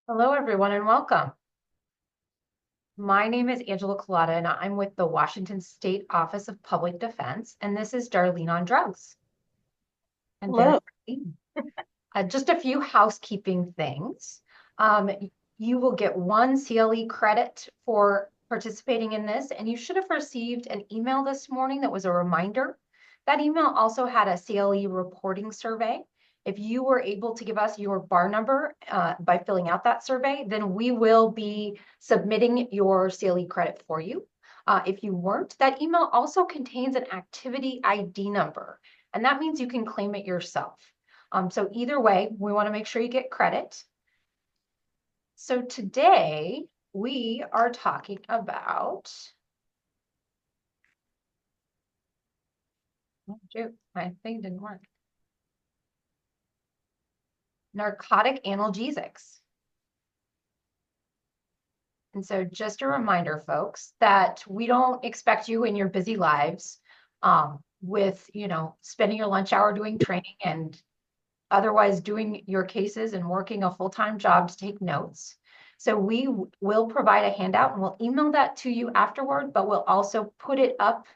Hello, everyone, and welcome. My name is Angela Colaiuta, and I'm with the Washington State Office of Public Defense, and this is Darlene on Drugs. And there's Hello. just a few housekeeping things. Um, you will get one CLE credit for participating in this, and you should have received an email this morning that was a reminder. That email also had a CLE reporting survey. If you were able to give us your bar number by filling out that survey, then we will be submitting your CLE credit for you. If you weren't, that email also contains an activity ID number, and that means you can claim it yourself. So either way, we want to make sure you get credit. So today we are talking about, oh, shoot, my thing didn't work. Narcotic analgesics. And so just a reminder, folks, that we don't expect you in your busy lives with, spending your lunch hour doing training and otherwise doing your cases and working a full-time job to take notes. So we will provide a handout and we'll email that to you afterward, but we'll also put it up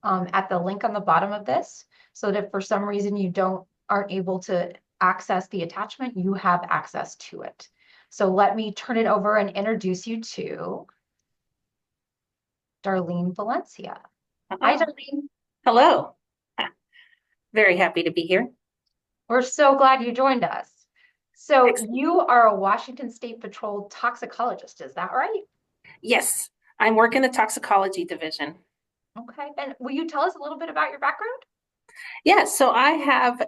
at the link on the bottom of this so that if for some reason you aren't able to access the attachment, you have access to it. So let me turn it over and introduce you to Darlene Valencia. Hi, Darlene. Hello. Very happy to be here. We're so glad you joined us. So Excellent. you are a Washington State Patrol toxicologist, is that right? Yes, I'm working the toxicology division. Okay. And will you tell us a little bit about your background? Yeah, so I have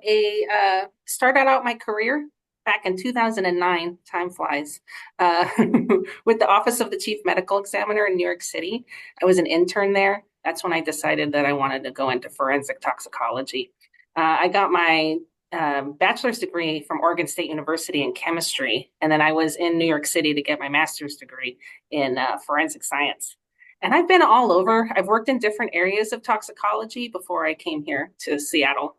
started out my career back in 2009, time flies, uh, with the Office of the Chief Medical Examiner in New York City. I was an intern there. That's when I decided that I wanted to go into forensic toxicology. I got my bachelor's degree from Oregon State University in chemistry, and then I was in New York City to get my master's degree in forensic science. And I've been all over. I've worked in different areas of toxicology before I came here to Seattle.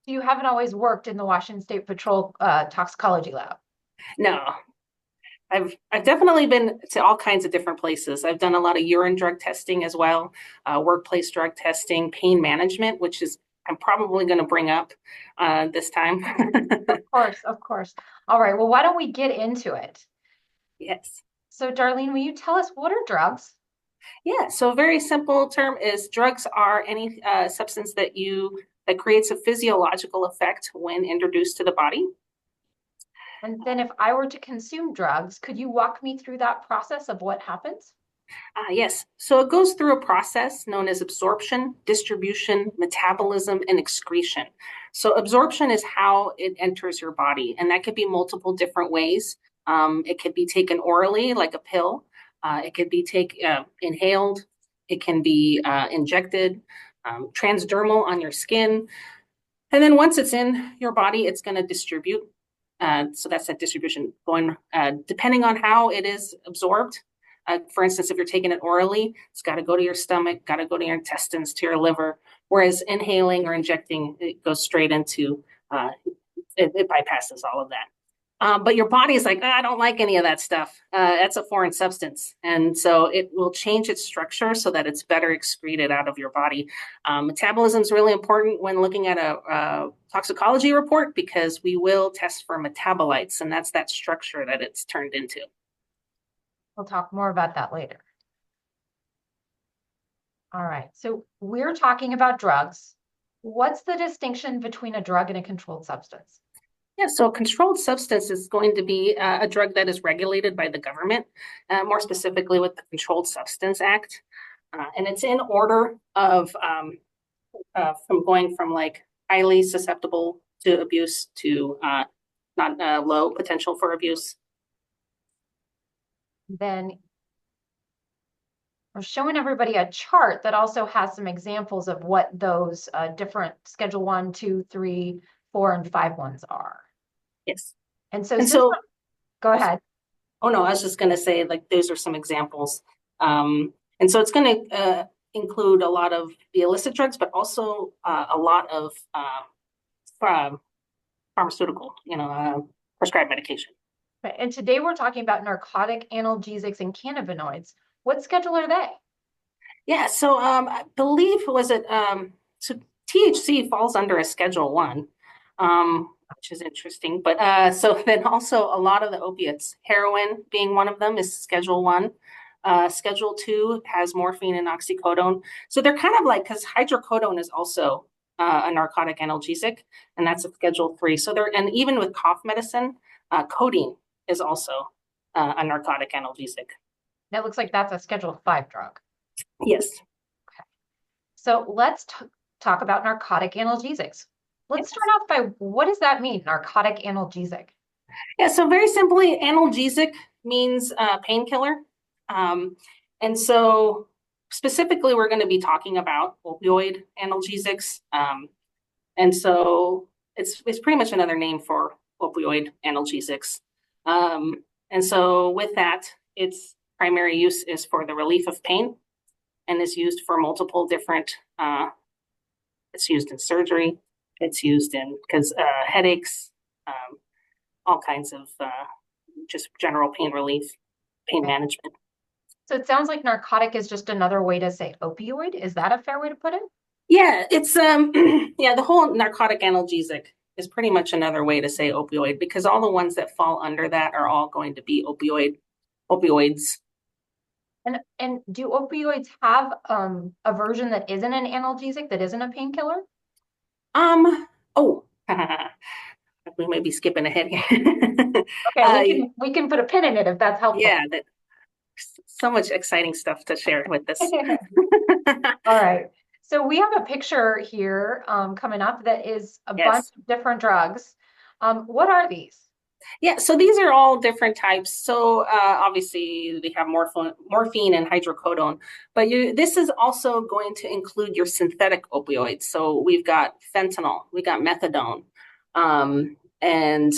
You haven't always worked in the Washington State Patrol toxicology lab. No, I've definitely been to all kinds of different places. I've done a lot of urine drug testing as well, workplace drug testing, pain management, which is I'm probably going to bring up this time. Of course, of course. All right. Well, why don't we get into it? Yes. So, Darlene, will you tell us what are drugs? Yeah. So a very simple term is drugs are any substance that creates a physiological effect when introduced to the body. And then if I were to consume drugs, could you walk me through that process of what happens? Yes. So it goes through a process known as absorption, distribution, metabolism, and excretion. So absorption is how it enters your body, and that could be multiple different ways. It could be taken orally, like a pill. It could be inhaled. It can be injected, transdermal on your skin. And then once it's in your body, it's going to distribute. So that's that distribution going, depending on how it is absorbed. For instance, if you're taking it orally, it's got to go to your stomach, got to go to your intestines, to your liver. Whereas inhaling or injecting, it goes straight into, it bypasses all of that. But your body is like, I don't like any of that stuff. That's a foreign substance. And so it will change its structure so that it's better excreted out of your body. Metabolism is really important when looking at a toxicology report because we will test for metabolites, and that's that structure that it's turned into. We'll talk more about that later. All right. So we're talking about drugs. What's the distinction between a drug and a controlled substance? Yeah, so a controlled substance is going to be a drug that is regulated by the government, more specifically with the Controlled Substance Act. And it's in order of from going from like highly susceptible to abuse to not low potential for abuse. Then we're showing everybody a chart that also has some examples of what those different Schedule 1, 2, 3, 4, and 5 ones are. Yes. And so, And so, go ahead. oh no, I was just going to say like those are some examples. And so it's going to include a lot of the illicit drugs, but also a lot of pharmaceutical, prescribed medication. Okay, and today we're talking about narcotic analgesics and cannabinoids. What schedule are they? Yeah, so I believe was it so THC falls under a Schedule 1, which is interesting. But so then also a lot of the opiates, heroin being one of them, is Schedule 1. Schedule 2 has morphine and oxycodone. So they're kind of like, because hydrocodone is also a narcotic analgesic, and that's a Schedule 3. So they're, and even with cough medicine, codeine is also a narcotic analgesic. That looks like that's a Schedule 5 drug. Yes. So let's talk about narcotic analgesics. Let's start off by what does that mean, narcotic analgesic? Yeah, so very simply, analgesic means painkiller. And so specifically, we're going to be talking about opioid analgesics. And so it's pretty much another name for opioid analgesics. And so with that, its primary use is for the relief of pain and is used for multiple different, it's used in surgery, it's used in because headaches, all kinds of just general pain relief, pain Okay. management. So it sounds like narcotic is just another way to say opioid. Is that a fair way to put it? Yeah, it's yeah, the whole narcotic analgesic is pretty much another way to say opioid because all the ones that fall under that are all going to be opioids. And do opioids have a version that isn't an analgesic, that isn't a painkiller? Oh, we may be skipping ahead here. Okay, we can put a pin in it if that's helpful. Yeah, that so much exciting stuff to share with this. All right. So we have a picture here coming up that is a bunch Yes. of different drugs. What are these? Yeah, so these are all different types. So obviously we have morphine and hydrocodone, but this is also going to include your synthetic opioids. So we've got fentanyl, we got methadone, and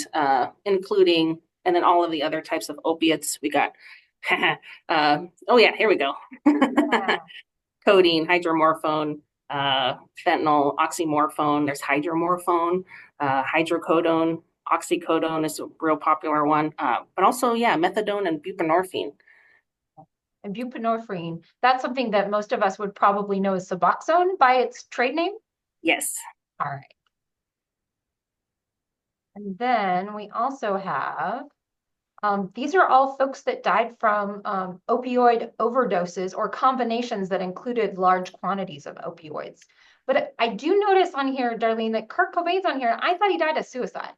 including, and then all of the other types of opiates. We got, oh yeah, here we go. Yeah. Codeine, hydromorphone, fentanyl, oxymorphone. There's hydromorphone, hydrocodone. Oxycodone is a real popular one, but also, yeah, methadone and buprenorphine. And buprenorphine, that's something that most of us would probably know as Suboxone by its trade name. Yes. All right. And then we also have, these are all folks that died from opioid overdoses or combinations that included large quantities of opioids. But I do notice on here, Darlene, that Kurt Cobain's on here. I thought he died of suicide.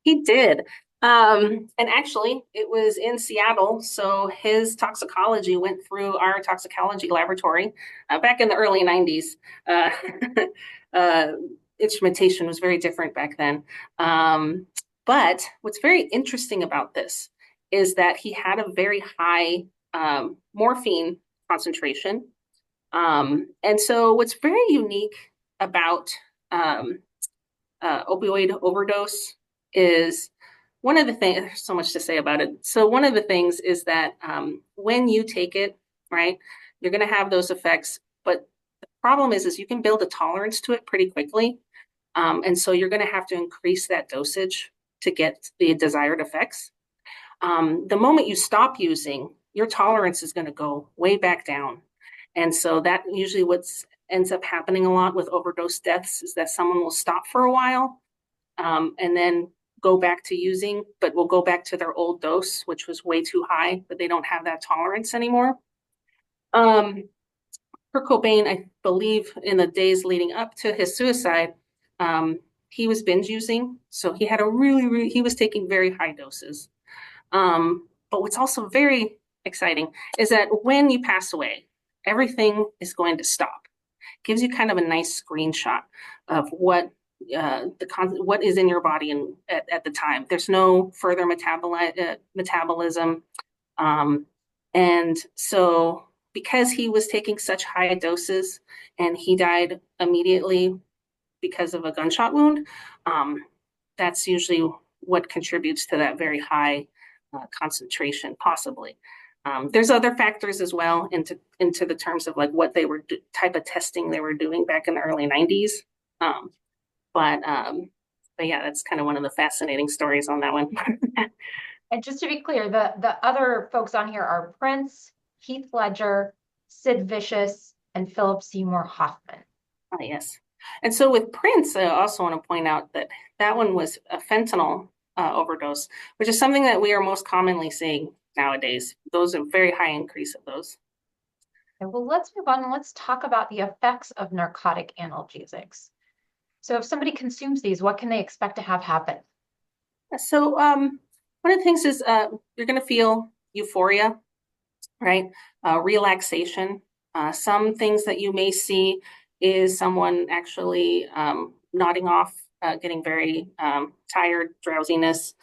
He did. And actually, it was in Seattle. So his toxicology went through our toxicology laboratory back in the early 90s. Uh, instrumentation was very different back then. But what's very interesting about this is that he had a very high morphine concentration. And so what's very unique about opioid overdose is one of the things, there's so much to say about it. So one of the things is that when you take it, right, you're going to have those effects. But the problem is you can build a tolerance to it pretty quickly. And so you're going to have to increase that dosage to get the desired effects. The moment you stop using, your tolerance is going to go way back down. And so that usually ends up happening a lot with overdose deaths is that someone will stop for a while and then go back to using, but will go back to their old dose, which was way too high, but they don't have that tolerance anymore. Kurt Cobain, I believe in the days leading up to his suicide, he was binge using. So he had he was taking very high doses. But what's also very exciting is that when you pass away, everything is going to stop. Gives you kind of a nice screenshot of what what is in your body and at the time. There's no further metabolism. And so because he was taking such high doses and he died immediately because of a gunshot wound, that's usually what contributes to that very high concentration, possibly. There's other factors as well into the terms of like what they were type of testing they were doing back in the early 90s. But yeah, that's kind of one of the fascinating stories on that one. And just to be clear, the other folks on here are Prince, Heath Ledger, Sid Vicious, and Philip Seymour Hoffman. Ah, yes. And so with Prince, I also want to point out that that one was a fentanyl overdose, which is something that we are most commonly seeing nowadays. Those are very high increase of those. Okay, well, let's move on and let's talk about the effects of narcotic analgesics. So if somebody consumes these, what can they expect to have happen? So one of the things is you're going to feel euphoria, right? Relaxation. Some things that you may see is someone actually nodding off, getting very tired, drowsiness.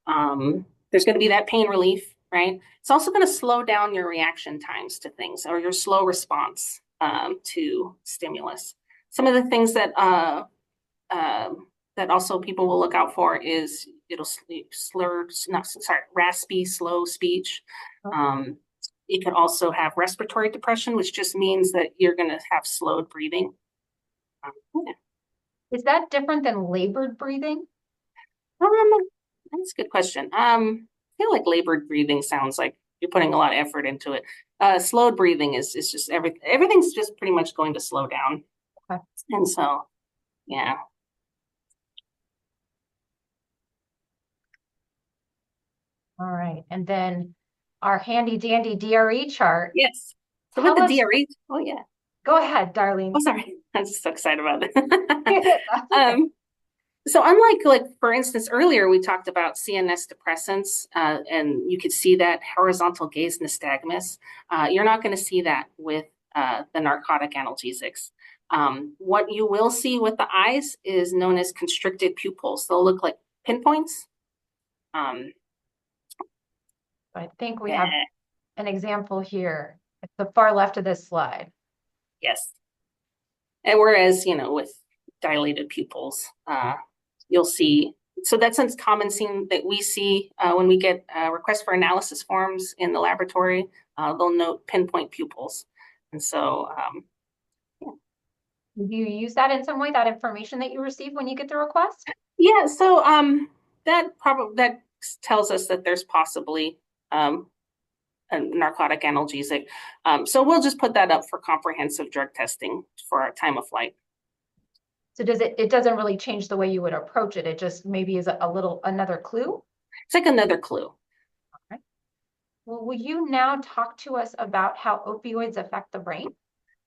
There's going to be that pain relief, right? It's also going to slow down your reaction times to things or your slow response to stimulus. Some of the things that that also people will look out for is it'll raspy, slow speech. It could also have respiratory depression, which just means that you're going to have slowed breathing. Yeah. Is that different than labored breathing? That's a good question. I feel like labored breathing sounds like you're putting a lot of effort into it. Slowed breathing is just everything's just pretty much going to slow down. Okay. And so, yeah. All right. And then our handy dandy DRE chart. Yes. So Tell with the us, DRE, oh yeah. go ahead, Darlene. Oh, sorry. I'm just so excited about it. So unlike, for instance, earlier we talked about CNS depressants, and you could see that horizontal gaze nystagmus. You're not going to see that with the narcotic analgesics. What you will see with the eyes is known as constricted pupils. They'll look like pinpoints. I think we have an example here at the far left of this slide. Yes. And whereas, with dilated pupils, you'll see, so that's a common scene that we see when we get requests for analysis forms in the laboratory. They'll note pinpoint pupils. And so, yeah. Do you use that in some way, that information that you receive when you get the request? Yeah, so that tells us that there's possibly a narcotic analgesic. So we'll just put that up for comprehensive drug testing for our time of flight. So it doesn't really change the way you would approach it. It just maybe is another clue? It's like another clue. All right. Well, will you now talk to us about how opioids affect the brain?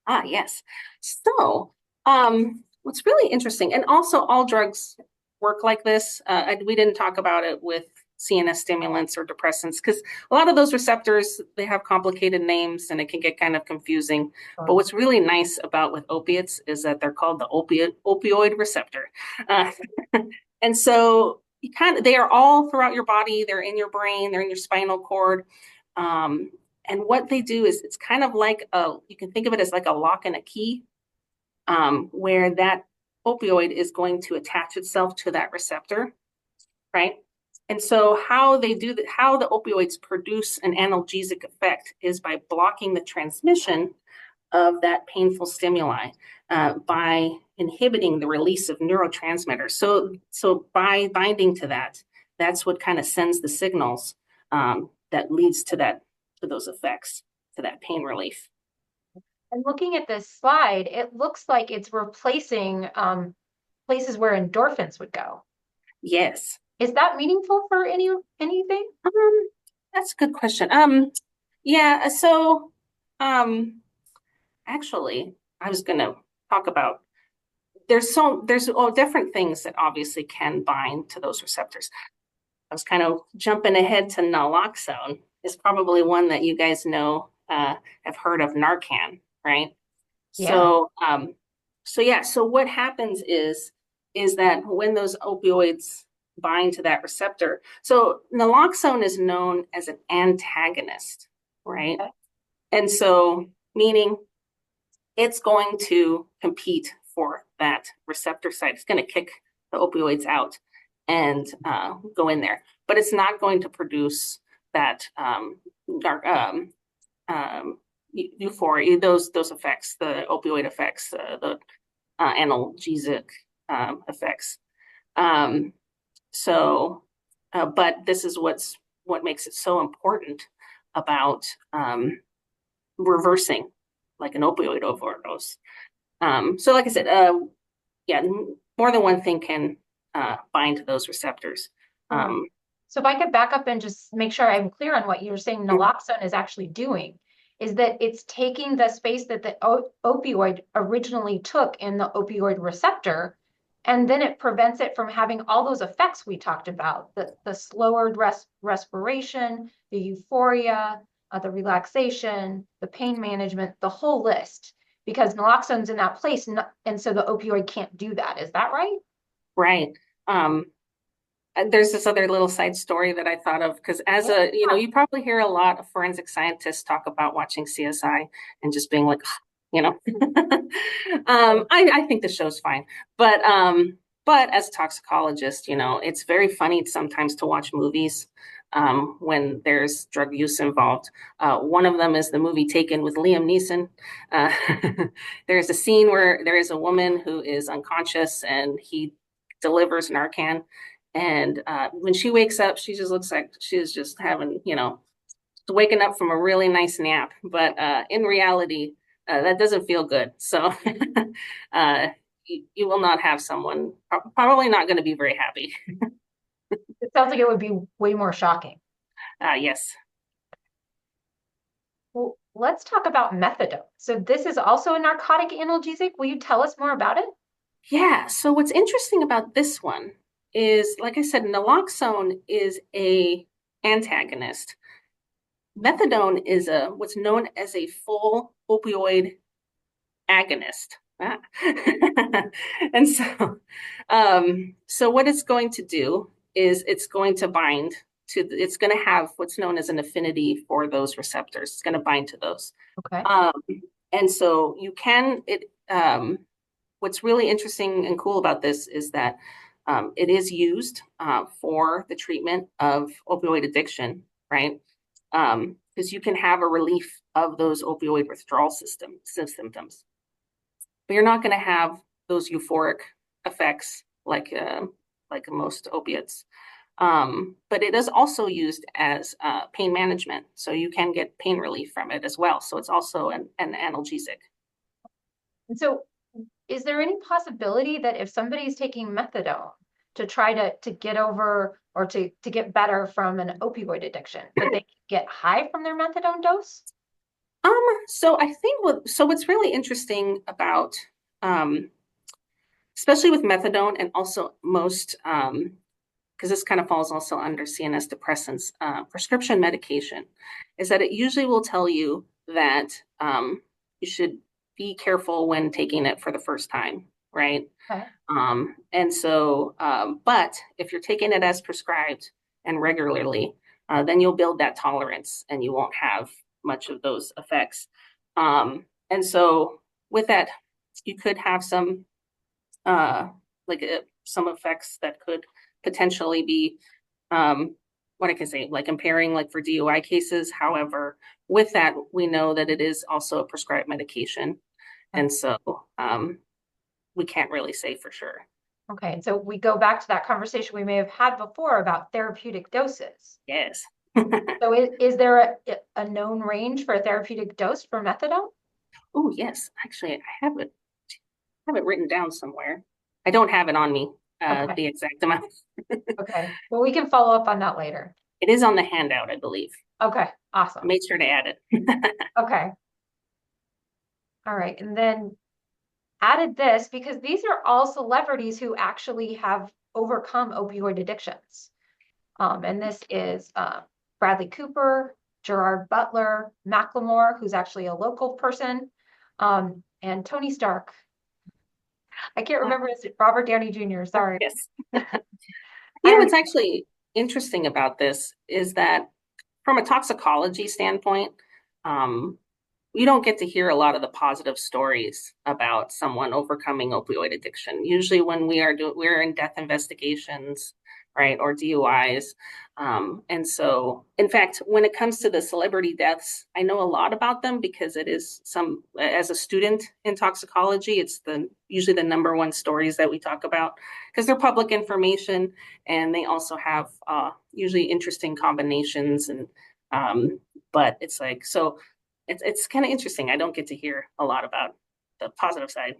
Ah, yes. So what's really interesting, and also all drugs work like this. We didn't talk about it with CNS stimulants or depressants because a lot of those receptors, they have complicated names and it can get kind of confusing. Sure. But what's really nice about with opiates is that they're called the opioid receptor. And so they are all throughout your body. They're in your brain, they're in your spinal cord. And what they do is it's kind of like you can think of it as like a lock and a key, where that opioid is going to attach itself to that receptor, right? And so how they do that, how the opioids produce an analgesic effect is by blocking the transmission of that painful stimuli by inhibiting the release of neurotransmitters. So by binding to that, that's what kind of sends the signals that leads to those effects, to that pain relief. And looking at this slide, it looks like it's replacing places where endorphins would go. Yes. Is that meaningful for anything? That's a good question. Yeah, so actually I was gonna talk about there's all different things that obviously can bind to those receptors. I was kind of jumping ahead to naloxone. Is probably one that you guys know, have heard of, Narcan, right? Yeah. So what happens is that when those opioids bind to that receptor, so naloxone is known as an antagonist, right? Okay. And so meaning it's going to compete for that receptor site. It's going to kick the opioids out and go in there, but it's not going to produce that euphoria, those effects, the opioid effects, the analgesic effects. But this is what's what makes it so important about reversing like an opioid overdose. So like I said, yeah, more than one thing can bind to those receptors. So if I could back up and just make sure I'm clear on what you're saying naloxone is actually doing, is that it's taking the space that the opioid originally took in the opioid receptor, and then it prevents it from having all those effects we talked about, the slower respiration, the euphoria, the relaxation, the pain management, the whole list, because naloxone's in that place, and so the opioid can't do that. Is that right? Right. There's this other little side story that I thought of because as a, you probably hear a lot of forensic scientists talk about watching CSI and just being like, you know, I think the show's fine, but as a toxicologist, it's very funny sometimes to watch movies when there's drug use involved. One of them is the movie Taken with Liam Neeson. There's a scene where there is a woman who is unconscious and he delivers Narcan. And when she wakes up, she just looks like she's just having, waking up from a really nice nap. But in reality, that doesn't feel good. So you will not have someone, probably not going to be very happy. It sounds like it would be way more shocking. Yes. Well, let's talk about methadone. So this is also a narcotic analgesic. Will you tell us more about it? Yeah. So what's interesting about this one is, like I said, naloxone is a antagonist. Methadone is what's known as a full opioid agonist. And so what it's going to do is it's going to bind to, it's going to have what's known as an affinity for those receptors. It's going to bind to those. Okay. And so what's really interesting and cool about this is that it is used for the treatment of opioid addiction, right? Because you can have a relief of those opioid withdrawal symptoms, but you're not going to have those euphoric effects like most opiates. But it is also used as pain management, so you can get pain relief from it as well. So it's also an analgesic. And so is there any possibility that if somebody's taking methadone to try to get over or to get better from an opioid addiction, that they get high from their methadone dose? So I think what's really interesting about, especially with methadone and also most, because this kind of falls also under CNS depressants, prescription medication, is that it usually will tell you that you should be careful when taking it for the first time, right? Okay. And so, but if you're taking it as prescribed and regularly, then you'll build that tolerance and you won't have much of those effects. And so with that, you could have some some effects that could potentially be what I can say, like impairing, like for DUI cases. However, with that, we know that it is also a prescribed medication. And so we can't really say for sure. Okay, and so we go back to that conversation we may have had before about therapeutic doses. Yes. So is there a known range for a therapeutic dose for methadone? Oh, yes. Actually, I have it written down somewhere. I don't have it on me, Okay. the exact amount. Okay, well, we can follow up on that later. It is on the handout, I believe. Okay, awesome. I made sure to add it. Okay. All right, and then added this because these are all celebrities who actually have overcome opioid addictions. And this is Bradley Cooper, Gerard Butler, Macklemore, who's actually a local person, and Tony Stark. I can't remember his Robert Downey Jr. Sorry. Yes. What's actually interesting about this is that from a toxicology standpoint, you don't get to hear a lot of the positive stories about someone overcoming opioid addiction. Usually when we're in death investigations, right? Or DUIs. And so, in fact, when it comes to the celebrity deaths, I know a lot about them because it is as a student in toxicology, it's usually the number one stories that we talk about because they're public information and they also have usually interesting combinations. But it's like, so it's kind of interesting. I don't get to hear a lot about the positive side.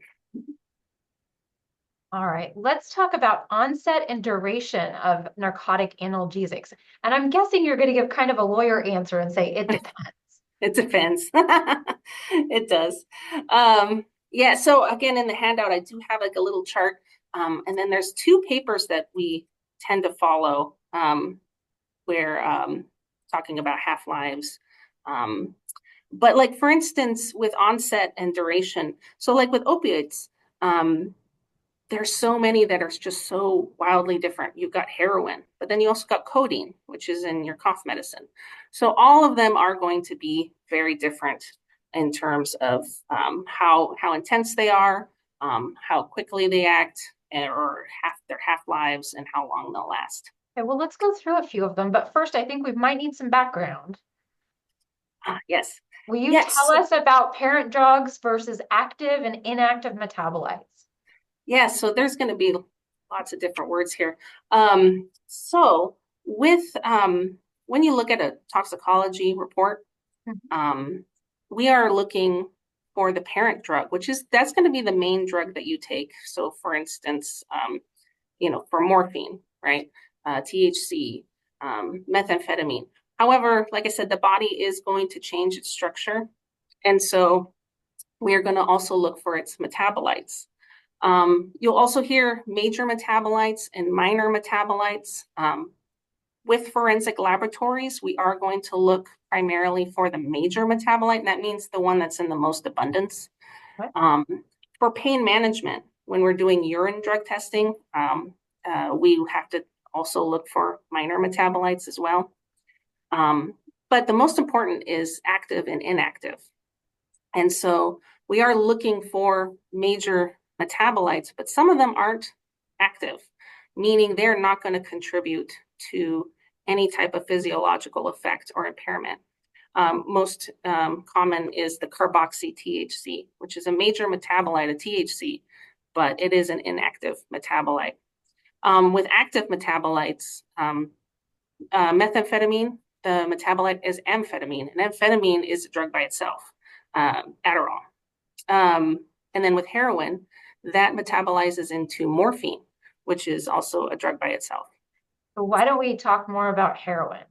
All right, let's talk about onset and duration of narcotic analgesics. And I'm guessing you're going to give kind of a lawyer answer and say it depends. It depends. It does. Yeah, so again, in the handout, I do have like a little chart. And then there's two papers that we tend to follow where talking about half-lives. But like, for instance, with onset and duration, so like with opioids, there's so many that are just so wildly different. You've got heroin, but then you also got codeine, which is in your cough medicine. So all of them are going to be very different in terms of how intense they are, how quickly they act, or their half-lives and how long they'll last. Okay, well, let's go through a few of them. But first, I think we might need some background. Yes. Will you Yes. tell us about parent drugs versus active and inactive metabolites? Yeah, so there's going to be lots of different words here. So with when you look at a toxicology report, we are looking for the parent drug, that's going to be the main drug that you take. So for instance, for morphine, right? THC, methamphetamine. However, like I said, the body is going to change its structure. And so we are going to also look for its metabolites. You'll also hear major metabolites and minor metabolites. With forensic laboratories, we are going to look primarily for the major metabolite, and that means the one that's in the most abundance. For pain management, when we're doing urine drug testing, we have to also look for minor metabolites as well. But the most important is active and inactive. And so we are looking for major metabolites, but some of them aren't active, meaning they're not going to contribute to any type of physiological effect or impairment. Most common is the carboxy THC, which is a major metabolite of THC, but it is an inactive metabolite. With active metabolites, methamphetamine, the metabolite is amphetamine, and amphetamine is a drug by itself, Adderall. And then with heroin, that metabolizes into morphine, which is also a drug by itself. So why don't we talk more about heroin?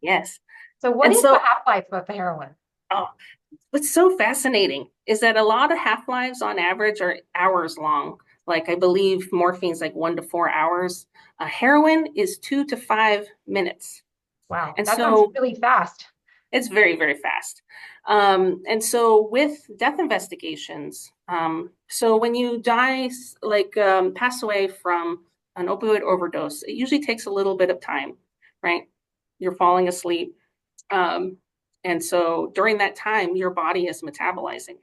Yes. So what is the half-life of heroin? Oh, what's so fascinating is that a lot of half-lives on average are hours long. Like I believe morphine's like 1 to 4 hours. Heroin is 2 to 5 minutes. Wow, and that sounds really fast. It's very, very fast. And so with death investigations, so when you die, pass away from an opioid overdose, it usually takes a little bit of time, right? You're falling asleep. And so during that time, your body is metabolizing.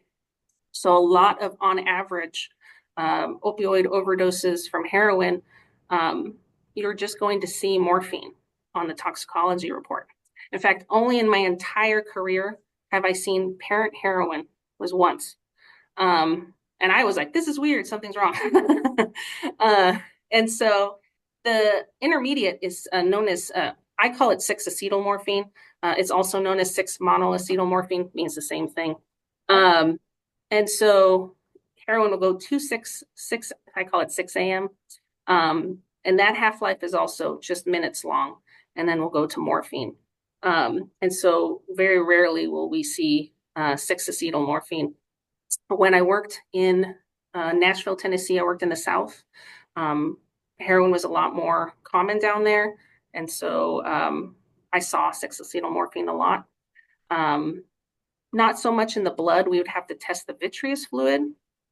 So a lot of, on average, opioid overdoses from heroin, you're just going to see morphine on the toxicology report. In fact, only in my entire career have I seen parent heroin was once. And I was like, this is weird, something's wrong. And so the intermediate is known as, I call it 6-acetylmorphine. It's also known as 6-monoacetylmorphine, means the same thing. And so heroin will go to 6, I call it 6 a.m. And that half-life is also just minutes long. And then we'll go to morphine. And so very rarely will we see 6-acetylmorphine. When I worked in Nashville, Tennessee, I worked in the South. Heroin was a lot more common down there. And so I saw 6-acetylmorphine a lot. Not so much in the blood. We would have to test the vitreous fluid.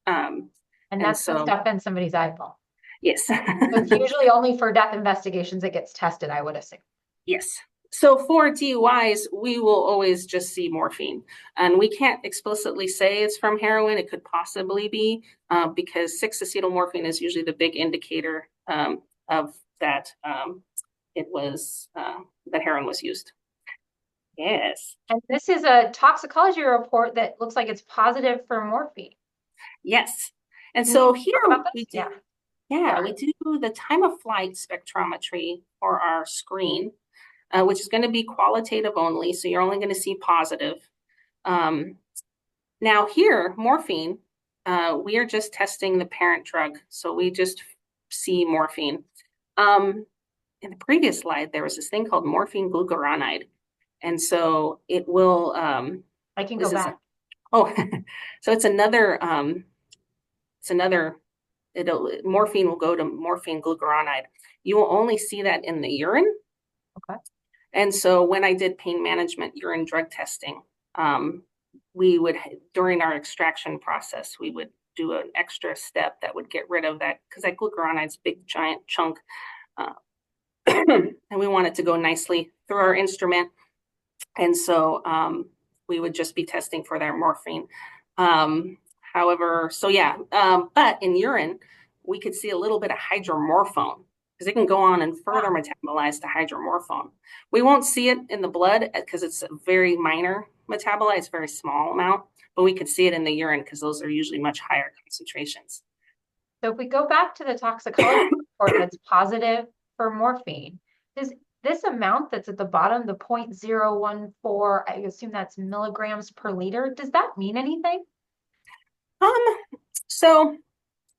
And that's the stuff in somebody's eyeball. Yes. So it's usually only for death investigations it gets tested, I would assume. Yes. So for DUIs, we will always just see morphine. And we can't explicitly say it's from heroin. It could possibly be because 6-acetylmorphine is usually the big indicator of that it was that heroin was used. Yes. And this is a toxicology report that looks like it's positive for morphine. Yes. And Can you so talk here about this? we do, Yeah. we do the time of flight spectrometry for our screen, which is going to be qualitative only. So you're only going to see positive. Now here, morphine, we are just testing the parent drug. So we just see morphine. In the previous slide, there was this thing called morphine glucuronide. And so it will, I can go back. So it's another, morphine will go to morphine glucuronide. You will only see that in the urine. Okay. And so when I did pain management urine drug testing, we would, during our extraction process, we would do an extra step that would get rid of that, because that glucuronide's big giant chunk. And we want it to go nicely through our instrument. And so we would just be testing for that morphine. However, but in urine, we could see a little bit of hydromorphone, because it can go on and further metabolize to hydromorphone. We won't see it in the blood because it's a very minor metabolite, it's a very small amount, but we could see it in the urine because those are usually much higher concentrations. So if we go back to the toxicology report that's positive for morphine, does this amount that's at the bottom, the 0.014, I assume that's milligrams per liter, does that mean anything? So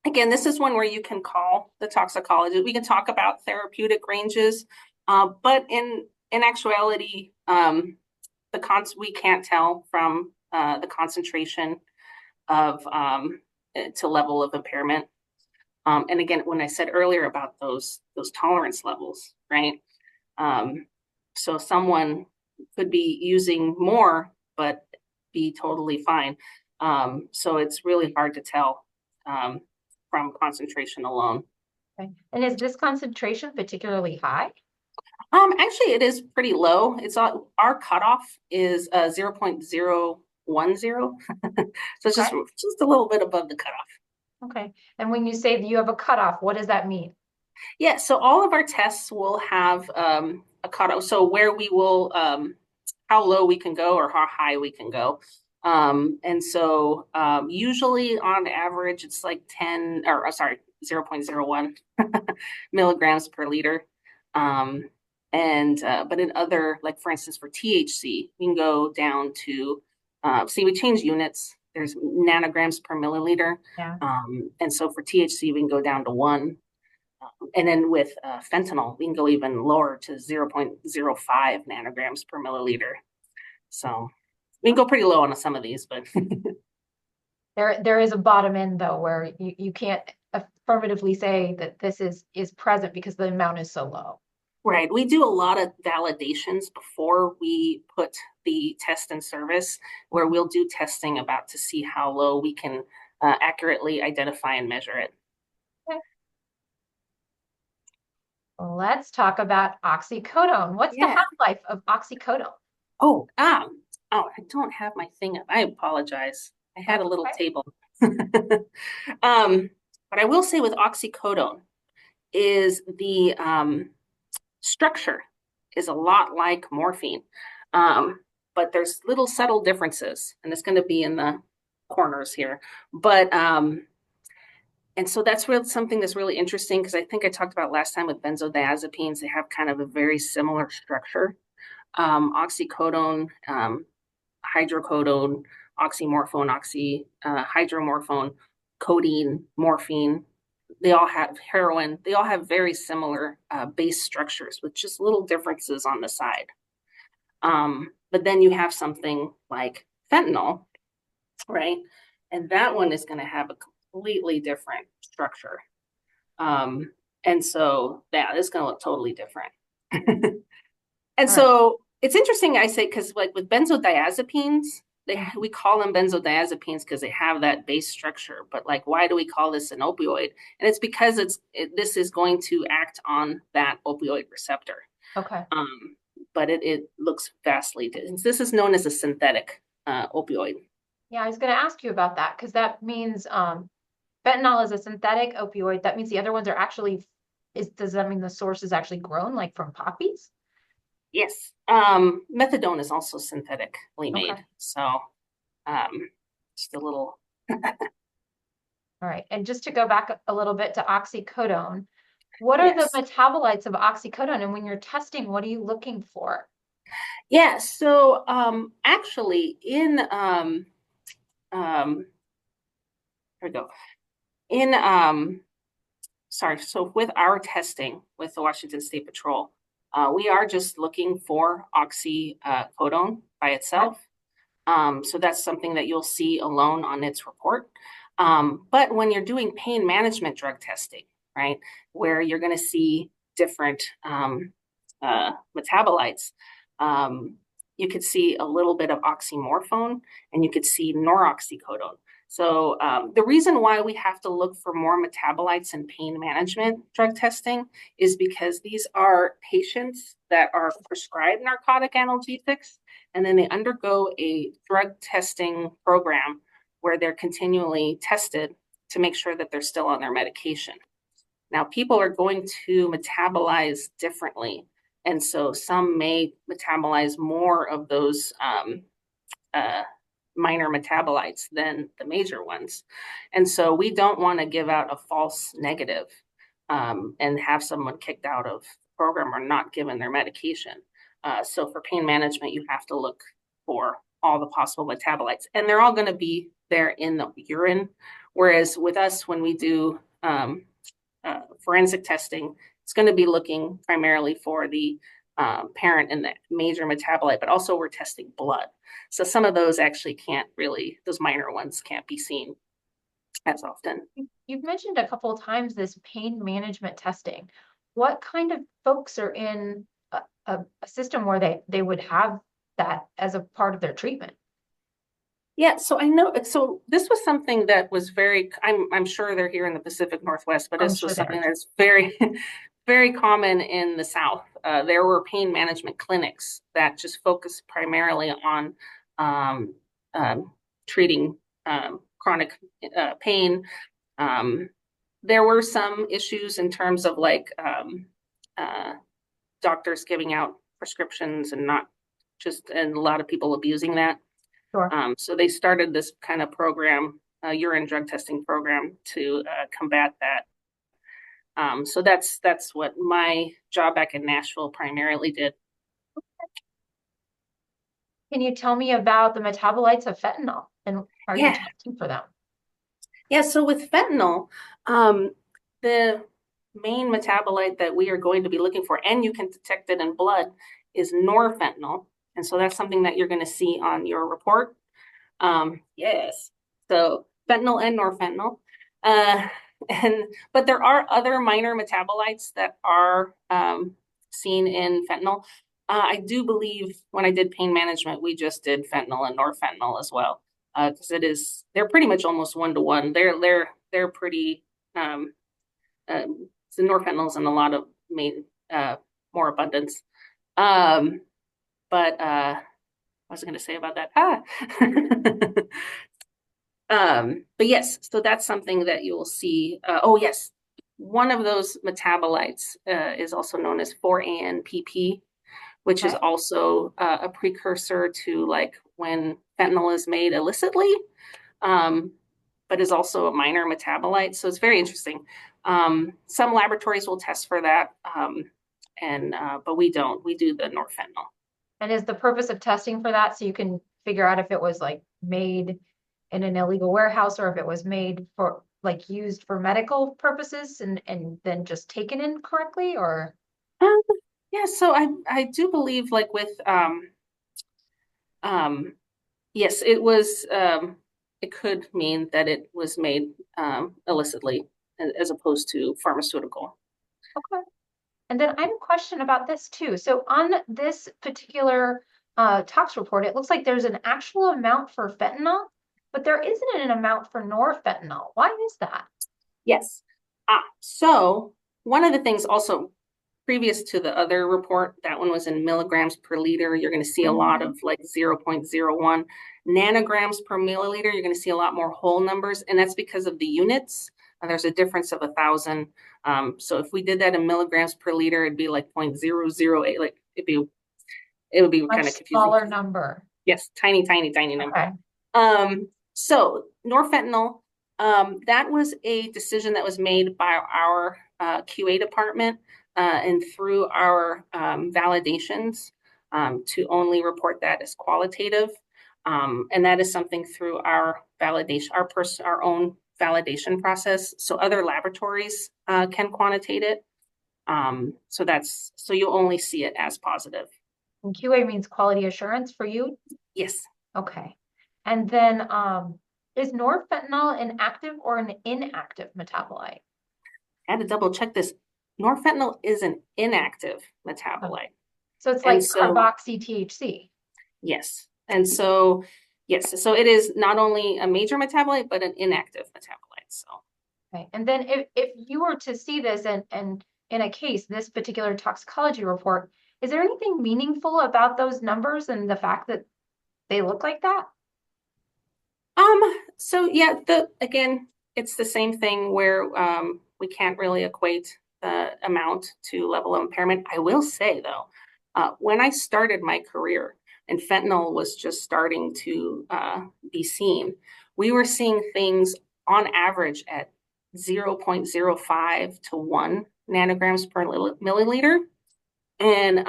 again, this is one where you can call the toxicologist. We can talk about therapeutic ranges, but in actuality, we can't tell from the concentration of to level of impairment. And again, when I said earlier about those tolerance levels, right? So someone could be using more, but be totally fine. So it's really hard to tell from concentration alone. Okay. And is this concentration particularly high? Actually, it is pretty low. It's our cutoff is 0.010. So it's just a little bit above the cutoff. Okay. And when you say that you have a cutoff, what does that mean? Yeah, so all of our tests will have a cutoff. So where we will, how low we can go or how high we can go. And so usually on average, it's like 0.01 milligrams per liter. But in other, like for instance, for THC, we can go down to, we change units. There's nanograms per milliliter. Yeah. And so for THC, we can go down to 1. And then with fentanyl, we can go even lower to 0.05 nanograms per milliliter. So we can go pretty low on some of these, but there is a bottom end though, where you can't affirmatively say that this is present because the amount is so low. Right. We do a lot of validations before we put the test in service, where we'll do testing to see how low we can accurately identify and measure it. Okay. Let's talk about oxycodone. What's the half-life of oxycodone? I don't have my thing up. I apologize. I had a little table. But I will say with oxycodone is the structure is a lot like morphine, but there's little subtle differences, and it's going to be in the corners here. But and so that's something that's really interesting, because I think I talked about last time with benzodiazepines, they have kind of a very similar structure. Oxycodone, hydrocodone, oxymorphone, hydromorphone, codeine, morphine, they all have heroin. They all have very similar base structures with just little differences on the side. But then you have something like fentanyl, right? And that one is going to have a completely different structure. And so it's going to look totally different. And so it's interesting, I say, because like with benzodiazepines, we call them benzodiazepines because they have that base structure. But like, why do we call this an opioid? And it's because this is going to act on that opioid receptor. Okay. But it looks vastly different. This is known as a synthetic opioid. Yeah, I was going to ask you about that, because that means fentanyl is a synthetic opioid. That means the other ones are actually does that mean the source is actually grown like from poppies? Yes. Methadone is also synthetically Okay. made. So just a little. All right. And just to go back a little bit to oxycodone, what are the Yes. metabolites of oxycodone? And when you're testing, what are you looking for? Yeah. So actually in here we go. In sorry, so with our testing with the Washington State Patrol, we are just looking for oxycodone by Okay. itself. So that's something that you'll see alone on its report. But when you're doing pain management drug testing, right, where you're going to see different metabolites, you could see a little bit of oxymorphone and you could see noroxycodone. So the reason why we have to look for more metabolites in pain management drug testing is because these are patients that are prescribed narcotic analgesics, and then they undergo a drug testing program where they're continually tested to make sure that they're still on their medication. Now, people are going to metabolize differently. And so some may metabolize more of those minor metabolites than the major ones. And so we don't want to give out a false negative and have someone kicked out of the program or not given their medication. So for pain management, you have to look for all the possible metabolites, and they're all going to be there in the urine. Whereas with us, when we do forensic testing, it's going to be looking primarily for the parent and the major metabolite, but also we're testing blood. So some of those actually can't really, those minor ones can't be seen as often. You've mentioned a couple of times this pain management testing. What kind of folks are in a system where they would have that as a part of their treatment? Yeah, so I know, so this was something that was very, I'm sure they're here in the Pacific Northwest, but I'm this sure was they are something too. that's very, very common in the South. There were pain management clinics that just focused primarily on um, treating chronic pain. There were some issues in terms of like uh, doctors giving out prescriptions and not just, and a lot of people abusing that. Sure. So they started this kind of program, urine drug testing program, to combat that. So that's what my job back in Nashville primarily did. Can you tell me about the metabolites of fentanyl and are you Yeah, testing for them? yeah. So with fentanyl, the main metabolite that we are going to be looking for, and you can detect it in blood, is norfentanyl, and so that's something that you're going to see on your report. Yes. So fentanyl and norfentanyl. Uh, but there are other minor metabolites that are seen in fentanyl. I do believe when I did pain management, we just did fentanyl and norfentanyl as well, because they're pretty much almost 1-to-1. They're pretty the norfentanyl's in a lot of more abundance. But what was I going to say about that? But yes, so that's something that you will see. Oh, yes. One of those metabolites is also known as 4-ANPP, which is Okay. also a precursor to like when fentanyl is made illicitly, but is also a minor metabolite. So it's very interesting. Some laboratories will test for that, but we don't. We do the norfentanyl. And is the purpose of testing for that so you can figure out if it was like made in an illegal warehouse or if it was made for like used for medical purposes and then just taken in correctly or? Um, yeah, so I do believe like with um yes, it could mean that it was made illicitly as opposed to pharmaceutical. Okay. And then I have a question about this too. So on this particular tox report, it looks like there's an actual amount for fentanyl, but there isn't an amount for norfentanyl. Why is that? Yes. So one of the things also previous to the other report, that one was in milligrams per liter. You're going to see a lot Mhm. of like 0.01 nanograms per milliliter. You're going to see a lot more whole numbers, and that's because of the units. There's a difference of 1,000. So if we did that in milligrams per liter, it'd be like 0.008. Like it would be kind Much of confusing. smaller number. Yes, tiny, tiny, tiny number. Okay. So norfentanyl, that was a decision that was made by our QA department and through our validations to only report that as qualitative. And that is something through our validation, our own validation process. So other laboratories can quantitate it. So you'll only see it as positive. And QA means quality assurance for you? Yes. Okay. And then is norfentanyl an active or an inactive metabolite? I had to double check this. Norfentanyl is an inactive metabolite. So it's like carboxy THC. Yes. And so, yes, so it is not only a major metabolite, but an inactive metabolite. So, okay. And then if you were to see this and in a case, this particular toxicology report, is there anything meaningful about those numbers and the fact that they look like that? So yeah, again, it's the same thing where we can't really equate the amount to level of impairment. I will say though, when I started my career and fentanyl was just starting to be seen, we were seeing things on average at 0.05 to 1 nanograms per milliliter. And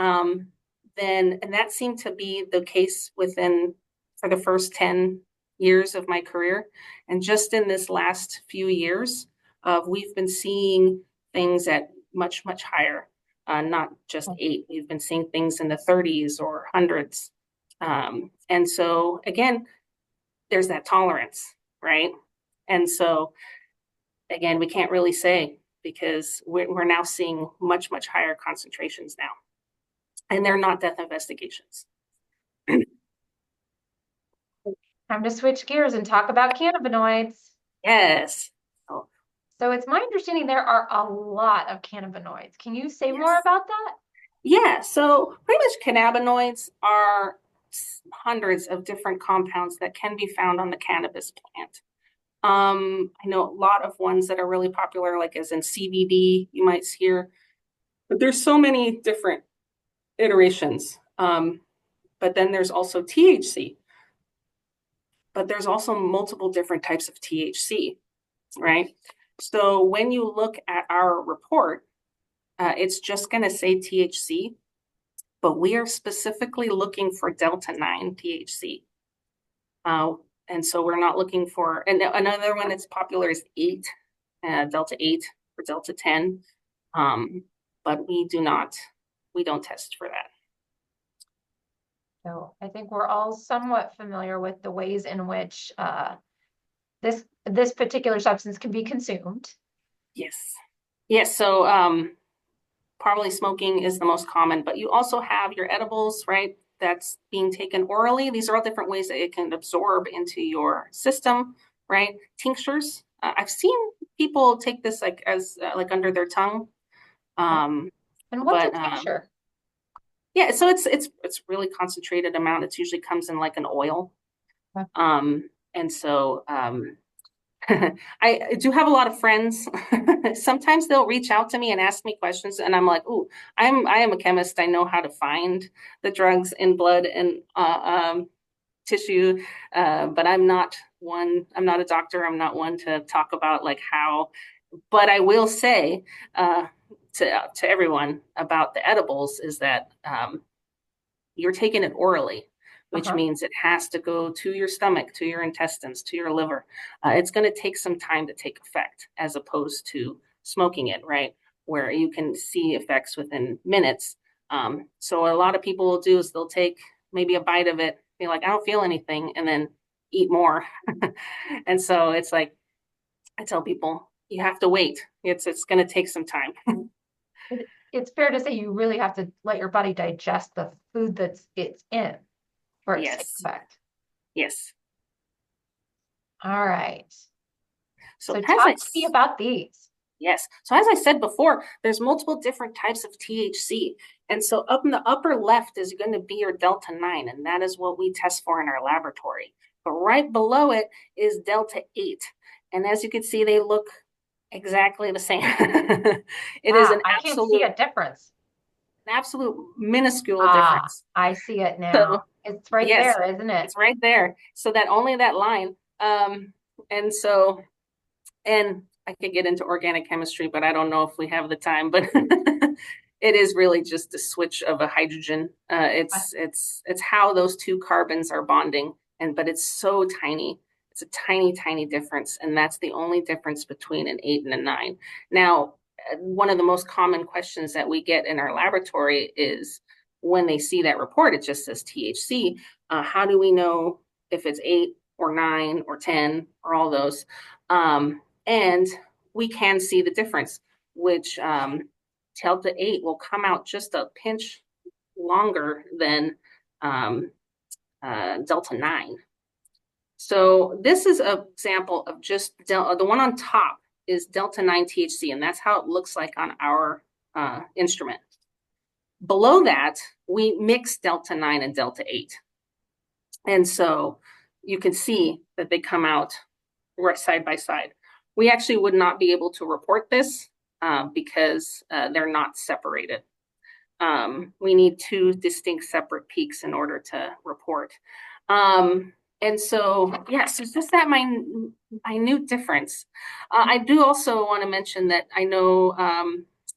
that seemed to be the case for the first 10 years of my career. And just in this last few years, we've been seeing things at much, much higher, not just 8. We've been seeing things in the 30s or hundreds. And so again, there's that tolerance, right? And so again, we can't really say because we're now seeing much, much higher concentrations now. And they're not death investigations. Time to switch gears and talk about cannabinoids. Yes. So it's my understanding there are a lot of cannabinoids. Can you say more about that? Yeah, so pretty much cannabinoids are hundreds of different compounds that can be found on the cannabis plant. I know a lot of ones that are really popular, like as in CBD, you might hear, but there's so many different iterations. But then there's also THC, but there's also multiple different types of THC, right? So when you look at our report, it's just going to say THC, but we are specifically looking for delta-9 THC. And so we're not looking for, and another one that's popular is 8, delta-8 or delta-10, but we don't test for that. So I think we're all somewhat familiar with the ways in which this particular substance can be consumed. Yes. Yes. So probably smoking is the most common, but you also have your edibles, right? That's being taken orally. These are all different ways that it can absorb into your system, right? Tinctures. I've seen people take this like as like under their tongue. And what's a tincture? Yeah, so it's really concentrated amount. It usually comes in like an oil. Okay. And so I do have a lot of friends. Sometimes they'll reach out to me and ask me questions, and I'm like, "Ooh, I am a chemist. I know how to find the drugs in blood and tissue, but I'm not a doctor. I'm not one to talk about like how. But I will say to everyone about the edibles is that you're taking it orally, which means it has to go to your stomach, to your intestines, to your liver. It's going to take some time to take effect as opposed to smoking it, right? Where you can see effects within minutes. So a lot of people will do is they'll take maybe a bite of it, be like, I don't feel anything, and then eat more. And so it's like, I tell people, you have to wait. It's going to take some time. It's fair to say you really have to let your body digest the food it's in for it to take effect. Yes. All right. So talk to me about these. Yes. So as I said before, there's multiple different types of THC. And so up in the upper left is going to be your delta-9, and that is what we test for in our laboratory. But right below it is delta-8. And as you can see, they look exactly the same. It is Wow, I can't see a difference. an absolute minuscule Ah, difference. I see it now. So It's right yes, there, isn't it? it's right there. So that only that line. And so, and I could get into organic chemistry, but I don't know if we have the time. But it is really just a switch of a hydrogen. It's how those two carbons are bonding, and but it's so tiny. It's a tiny, tiny difference, and that's the only difference between an 8 and a 9. Now, one of the most common questions that we get in our laboratory is when they see that report, it just says THC. How do we know if it's 8 or 9 or 10 or all those? And we can see the difference, which Delta 8 will come out just a pinch longer than um, Delta 9. So this is an example of just the one on top is Delta 9 THC, and that's how it looks like on our instrument. Below that, we mix Delta 9 and Delta 8. And so you can see that they come out right side by side. We actually would not be able to report this because they're not separated. We need two distinct separate peaks in order to report. And so, yes, it's just that minute difference. I do also want to mention that I know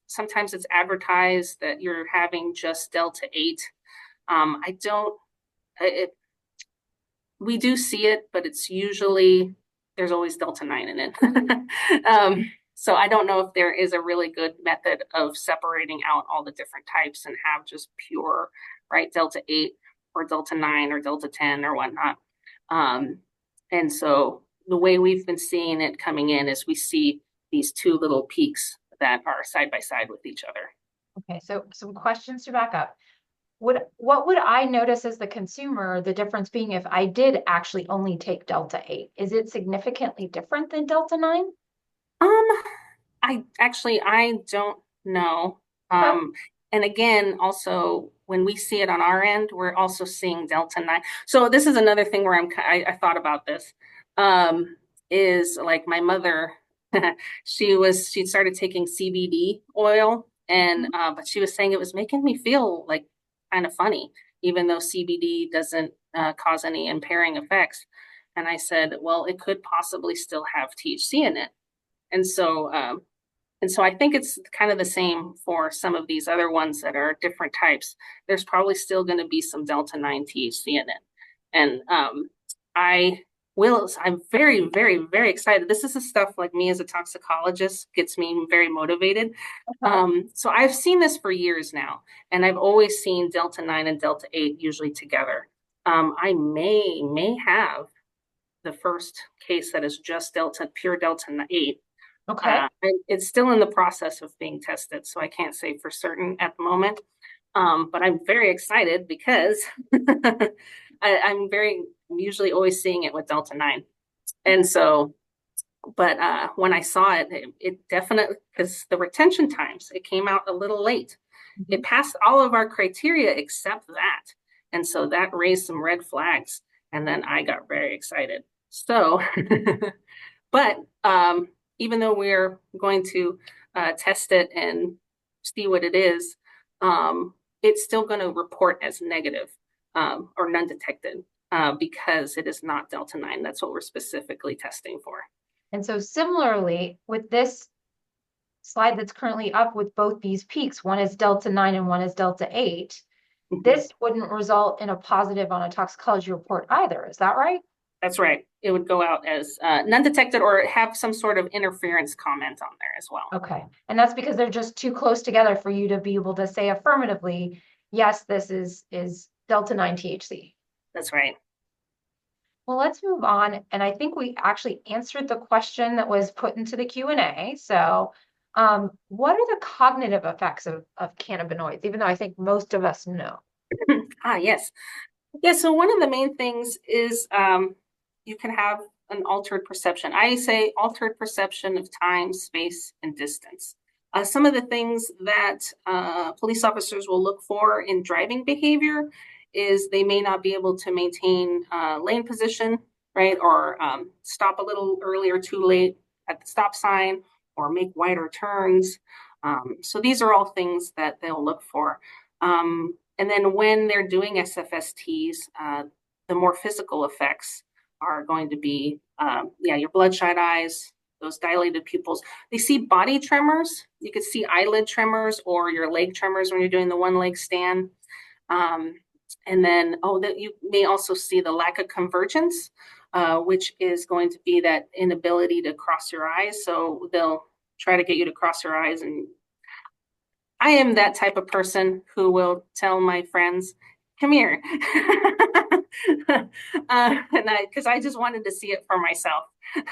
sometimes it's advertised that you're having just Delta 8. I don't, we do see it, but it's usually, there's always Delta 9 in it. So I don't know if there is a really good method of separating out all the different types and have just pure, right, Delta 8 or Delta 9 or Delta 10 or whatnot. And so the way we've been seeing it coming in is we see these two little peaks that are side by side with each other. Okay, so some questions to back up. What would I notice as the consumer, the difference being if I did actually only take Delta 8? Is it significantly different than Delta 9? Um, I don't know. Okay. And again, also when we see it on our end, we're also seeing Delta 9. So this is another thing where I thought about this. Is like my mother, she started taking CBD oil and but she was saying it was making me feel like kind of funny, even though CBD doesn't cause any impairing effects. And I said, well, it could possibly still have THC in it. And so, I think it's kind of the same for some of these other ones that are different types. There's probably still going to be some Delta 9 THC in it. And I'm very, very, very excited. This is the stuff like me as a toxicologist gets me very motivated. So I've seen this for years now, and I've always seen Delta 9 and Delta 8 usually together. I may have the first case that is just pure Delta 8. Okay. It's still in the process of being tested, so I can't say for certain at the moment. But I'm very excited because I'm usually always seeing it with Delta 9. And so, but when I saw it, it definitely, because the retention times, it came out a little late. It passed all of our criteria except that. And so that raised some red flags. And then I got very excited. So, but even though we're going to test it and see what it is, it's still going to report as negative or non-detected because it is not Delta 9. That's what we're specifically testing for. And so similarly, with this slide that's currently up with both these peaks, one is Delta 9 and one is Delta 8, this wouldn't result in a positive on a toxicology report either. Is that right? That's right. It would go out as non-detected or have some sort of interference comment on there as well. Okay. And that's because they're just too close together for you to be able to say affirmatively, yes, this is Delta 9 THC. That's right. Well, let's move on. And I think we actually answered the question that was put into the Q&A. So what are the cognitive effects of cannabinoids, even though I think most of us know? Yes. Yeah, so one of the main things is you can have an altered perception. I say altered perception of time, space, and distance. Some of the things that police officers will look for in driving behavior is they may not be able to maintain lane position, right? Or stop a little early or too late at the stop sign, or make wider turns. So these are all things that they'll look for. And then when they're doing SFSTs, the more physical effects are going to be, your bloodshot eyes, those dilated pupils. They see body tremors. You could see eyelid tremors or your leg tremors when you're doing the one leg stand. And then, you may also see the lack of convergence, which is going to be that inability to cross your eyes. So they'll try to get you to cross your eyes. And I am that type of person who will tell my friends, come here. Because I just wanted to see it for myself.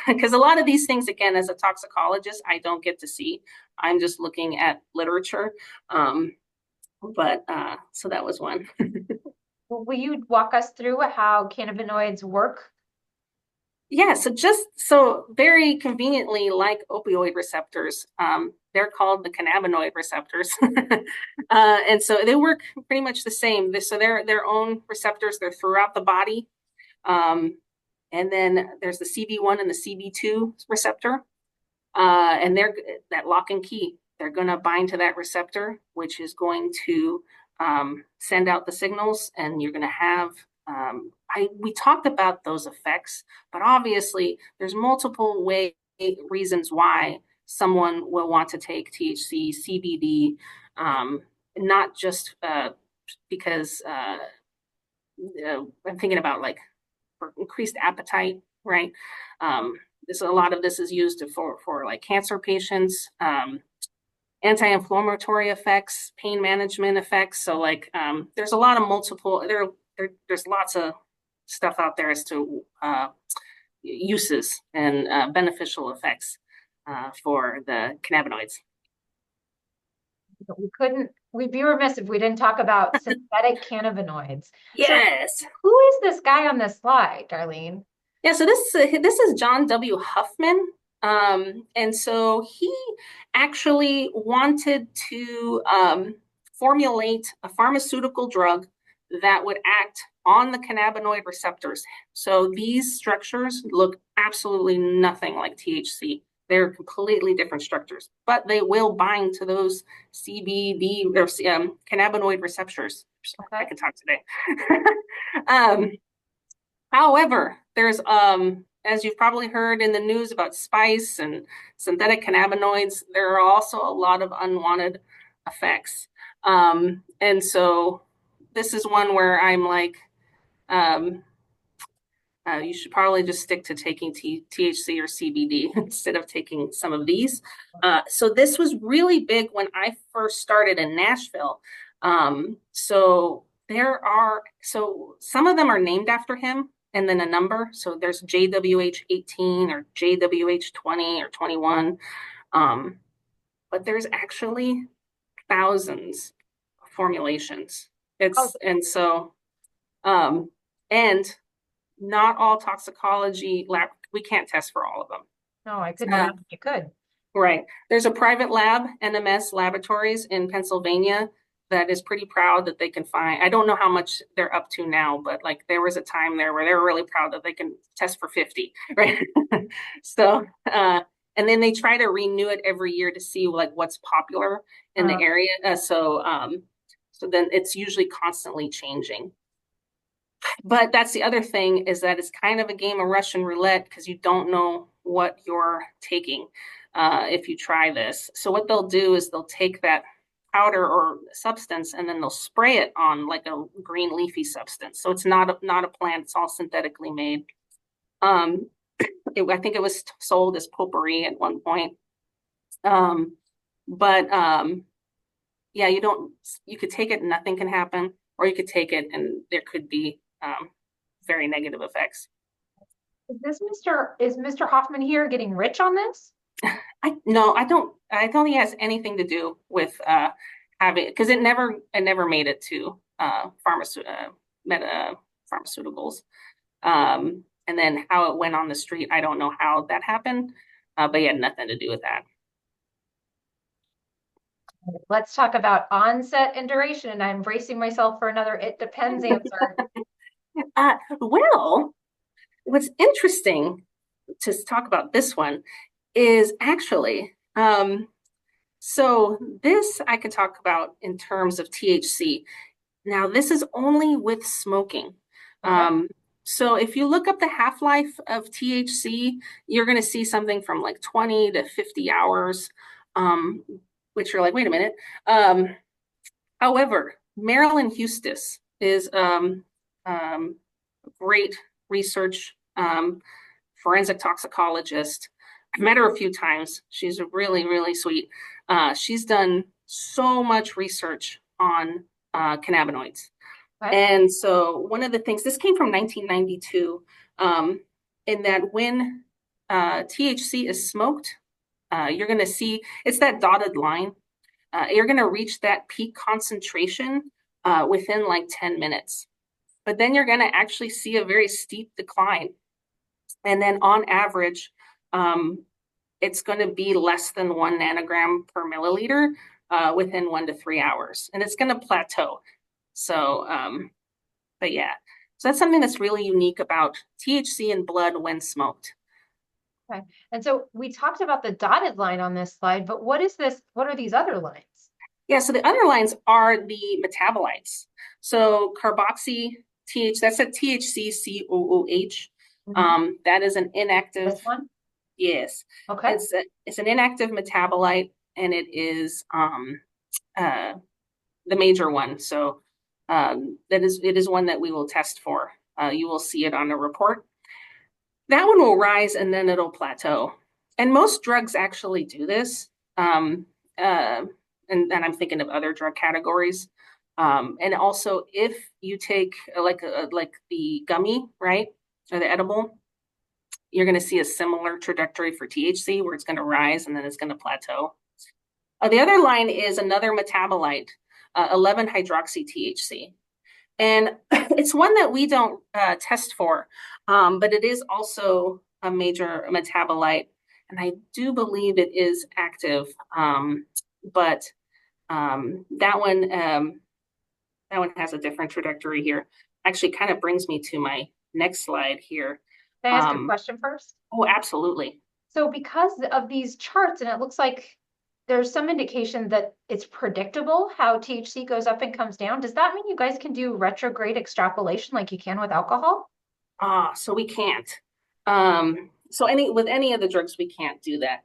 Because a lot of these things, again, as a toxicologist, I don't get to see. I'm just looking at literature. So that was one. Will you walk us through how cannabinoids work? Yeah, so very conveniently, like opioid receptors, they're called the cannabinoid receptors. And so they work pretty much the same. So they're their own receptors, they're throughout the body. And then there's the CB1 and the CB2 receptor. And they're that lock and key. They're going to bind to that receptor, which is going to send out the signals, and you're going to have we talked about those effects, but obviously there's multiple reasons why someone will want to take THC, CBD, not just because I'm thinking about like for increased appetite, right? A lot of this is used for like cancer patients, anti-inflammatory effects, pain management effects. So like there's a lot of there's lots of stuff out there as to uses and beneficial effects for the cannabinoids. We'd be remiss if we didn't talk about synthetic cannabinoids. Yes. So who is this guy on this slide, Darlene? Yeah, so this is John W. Huffman. And so he actually wanted to formulate a pharmaceutical drug that would act on the cannabinoid receptors. So these structures look absolutely nothing like THC. They're completely different structures, but they will bind to those CBD or cannabinoid receptors. Okay. I can talk today. However, there's as you've probably heard in the news about spice and synthetic cannabinoids, there are also a lot of unwanted effects. And so this is one where I'm like, you should probably just stick to taking THC or CBD instead of taking some of these. So this was really big when I first started in Nashville. So some of them are named after him and then a number. So there's JWH18 or JWH20 or 21. But there's actually thousands of formulations. And not all toxicology lab, we can't test for all of them. No, I couldn't imagine you could. Right. There's a private lab, NMS Laboratories in Pennsylvania, that is pretty proud that they can find. I don't know how much they're up to now, but like there was a time there where they were really proud that they can test for 50, right? So, and then they try to renew it every year to see like what's popular in the area. So then it's usually constantly changing. But that's the other thing, is that it's kind of a game of Russian roulette because you don't know what you're taking if you try this. So what they'll do is they'll take that powder or substance and then they'll spray it on like a green leafy substance. So it's not a plant, it's all synthetically made. I think it was sold as potpourri at one point. Yeah, you could take it and nothing can happen, or you could take it and there could be very negative effects. Is Mr. Hoffman here getting rich on this? No, I don't think it has anything to do with having, because it never made it to pharmaceuticals. And then how it went on the street, I don't know how that happened, but it had nothing to do with that. Let's talk about onset and duration. And I'm bracing myself for another "it depends" answer. Well, what's interesting to talk about this one is actually Um, so this I can talk about in terms of THC. Now, this is only with smoking. Okay. Um, so if you look up the half-life of THC, you're going to see something from like 20 to 50 hours, um, which you're like, wait a minute. Um, However, Marilyn Hustis is great research forensic toxicologist. I've met her a few times. She's really, really sweet. She's done so much research on cannabinoids. Okay. And so one of the things, this came from 1992, um, in that when THC is smoked, you're going to see it's that dotted line. You're going to reach that peak concentration within like 10 minutes. But then you're going to actually see a very steep decline. And then on average, um, it's going to be less than 1 nanogram per milliliter within 1 to 3 hours. And it's going to plateau. So, but yeah, so that's something that's really unique about THC in blood when smoked. Okay. And so we talked about the dotted line on this slide, but what is this? What are these other lines? Yeah, so the other lines are the metabolites. So carboxy TH, that's a THC COOH. Mhm. That is an inactive, This one? yes, Okay. it's an inactive metabolite, and it is the major one. So it is one that we will test for. You will see it on the report. That one will rise and then it'll plateau. And most drugs actually do this. Uh, and I'm thinking of other drug categories. And also, if you take like the gummy, right, or the edible, you're going to see a similar trajectory for THC where it's going to rise and then it's going to plateau. The other line is another metabolite, 11 hydroxy THC. And it's one that we don't test for, but it is also a major metabolite. And I do believe it is active. But that one has a different trajectory here. Actually, kind of brings me to my next slide here. Can I ask a question first? Oh, absolutely. So because of these charts, and it looks like there's some indication that it's predictable how THC goes up and comes down, does that mean you guys can do retrograde extrapolation like you can with alcohol? So we can't. So with any of the drugs, we can't do that.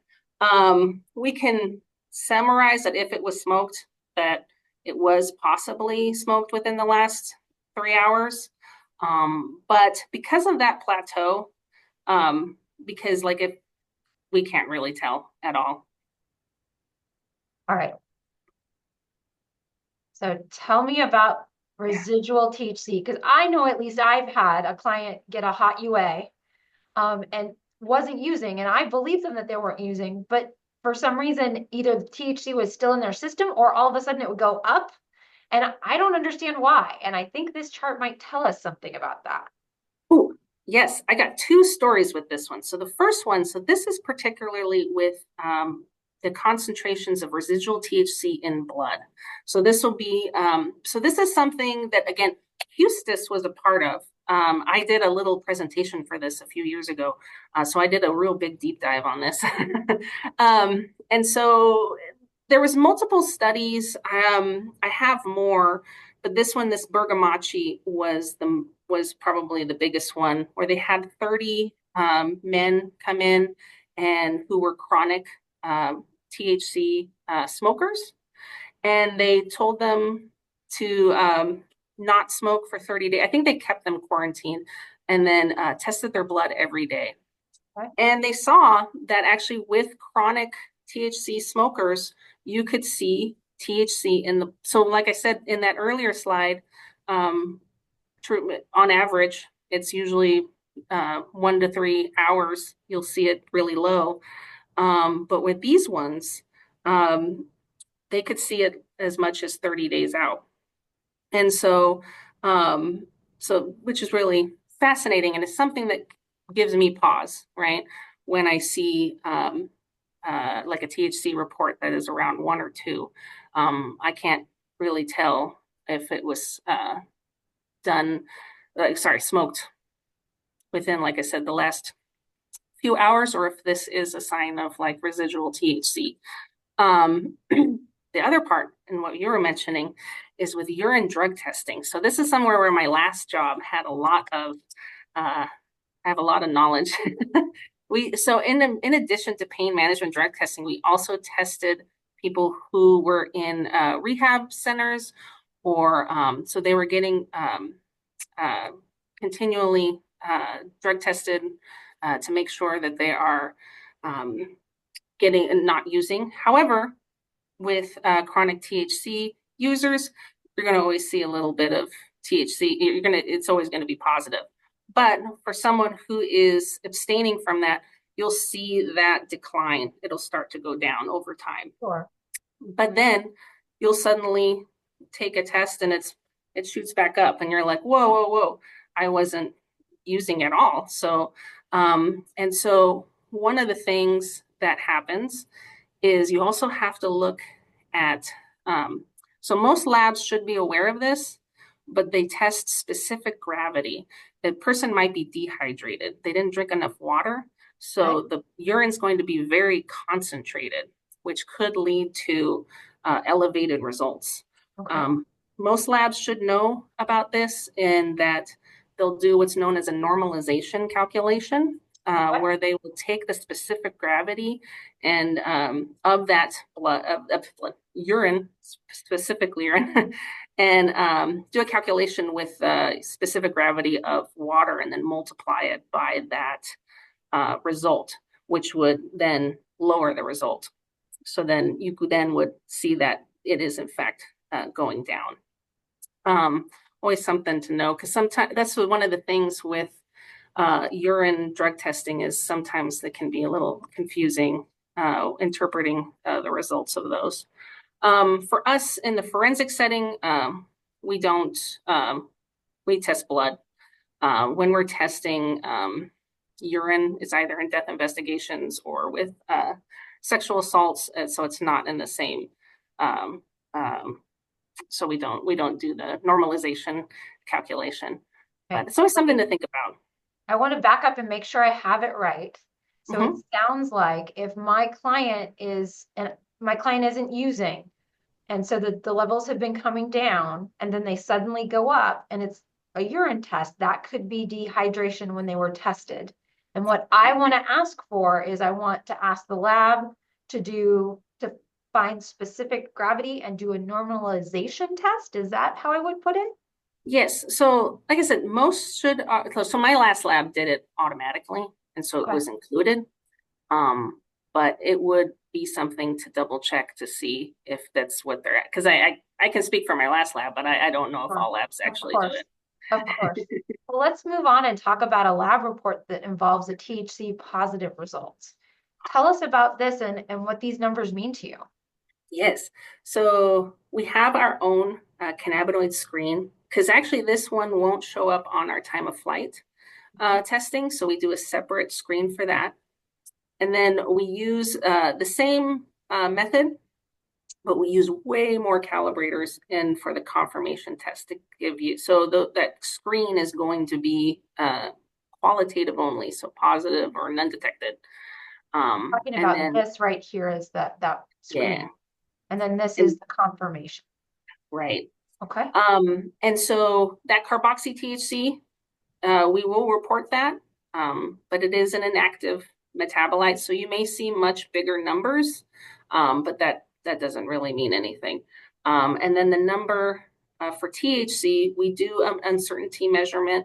We can summarize that if it was smoked, that it was possibly smoked within the last 3 hours. But because of that plateau, because like if we can't really tell at all. All right. So tell me about residual THC, because I know at least I've had a client get a hot UA and wasn't using, and I believe them that they weren't using, but for some reason, either the THC was still in their system or all of a sudden it would go up. And I don't understand why. And I think this chart might tell us something about that. Oh, yes, I got two stories with this one. So the first one, so this is particularly with the concentrations of residual THC in blood. So this will be, so this is something that, again, Hustis was a part of. I did a little presentation for this a few years ago. So I did a real big deep dive on this. And so there was multiple studies. I have more, but this one, this Bergamacci was probably the biggest one, where they had 30 men come in and who were chronic THC smokers, and they told them to not smoke for 30 days. I think they kept them quarantined and then tested their blood every day. Okay. And they saw that actually with chronic THC smokers, you could see THC in the, so like I said in that earlier slide, treatment on average, it's usually 1 to 3 hours. You'll see it really low. But with these ones, they could see it as much as 30 days out. And so, which is really fascinating. And it's something that gives me pause, right? When I see like a THC report that is around 1 or 2, I can't really tell if it was smoked within, like I said, the last few hours or if this is a sign of like residual THC. The other part, and what you were mentioning, is with urine drug testing. So this is somewhere where my last job had a lot of, I have a lot of knowledge. So in addition to pain management drug testing, we also tested people who were in rehab centers, or so they were getting continually drug tested to make sure that they are getting and not using. However, with chronic THC users, you're going to always see a little bit of THC. It's always going to be positive. But for someone who is abstaining from that, you'll see that decline. It'll start to go down over time. Sure. But then you'll suddenly take a test and it shoots back up, and you're like, whoa, I wasn't using at all. So, and so one of the things that happens is you also have to look at, so most labs should be aware of this, but they test specific gravity. The person might be dehydrated. They didn't drink enough water. So the urine's going to be very concentrated, which could lead to elevated results. Okay. Most labs should know about this, in that they'll do what's known as a normalization calculation, where they will take the specific gravity and of that blood, of urine, specifically urine, and do a calculation with specific gravity of water, and then multiply it by that result, which would then lower the result. So then you then would see that it is in fact going down. Always something to know, because sometimes that's one of the things with urine drug testing, is sometimes it can be a little confusing interpreting the results of those. For us in the forensic setting, we don't, we test blood. When we're testing urine, it's either in death investigations or with sexual assaults, so it's not in the same. So we don't do the normalization calculation, but it's always something to think about. I want to back up and make sure I have it right. So it sounds like if my client isn't using, and so the levels have been coming down, and then they suddenly go up, and it's a urine test, that could be dehydration when they were tested. And what I want to ask for is, I want to ask the lab to find specific gravity and do a normalization test. Is that how I would put it? Yes. So like I said, most should, so my last lab did it automatically, and so it was included. But it would be something to double check to see if that's what they're at. Because I can speak for my last lab, but I don't know if all labs actually do it. Of course. Well, let's move on and talk about a lab report that involves a THC positive results. Tell us about this and what these numbers mean to you. Yes. So we have our own cannabinoid screen, because actually this one won't show up on our time of flight testing. So we do a separate screen for that. And then we use the same method, but we use way more calibrators in for the confirmation test to give you. So that screen is going to be qualitative only, so positive or none detected. Talking about this right here is that screen. Yeah. And then this is the confirmation. Right. Okay. And so that carboxy THC, we will report that, but it is an inactive metabolite, so you may see much bigger numbers, but that doesn't really mean anything. And then the number for THC, we do an uncertainty measurement,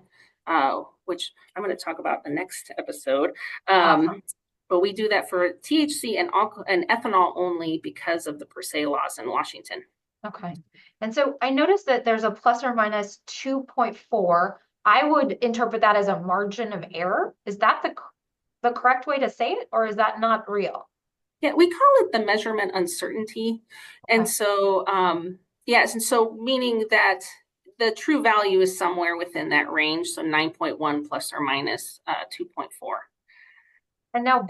which I'm going to talk about the next episode. Awesome. But we do that for THC and ethanol only because of the per se laws in Washington. Okay. And so I noticed that there's a plus or minus 2.4. I would interpret that as a margin of error. Is that the correct way to say it, or is that not real? Yeah, we call it the measurement uncertainty. Okay. And so, yes, and so meaning that the true value is somewhere within that range, so 9.1 plus or minus 2.4. And now,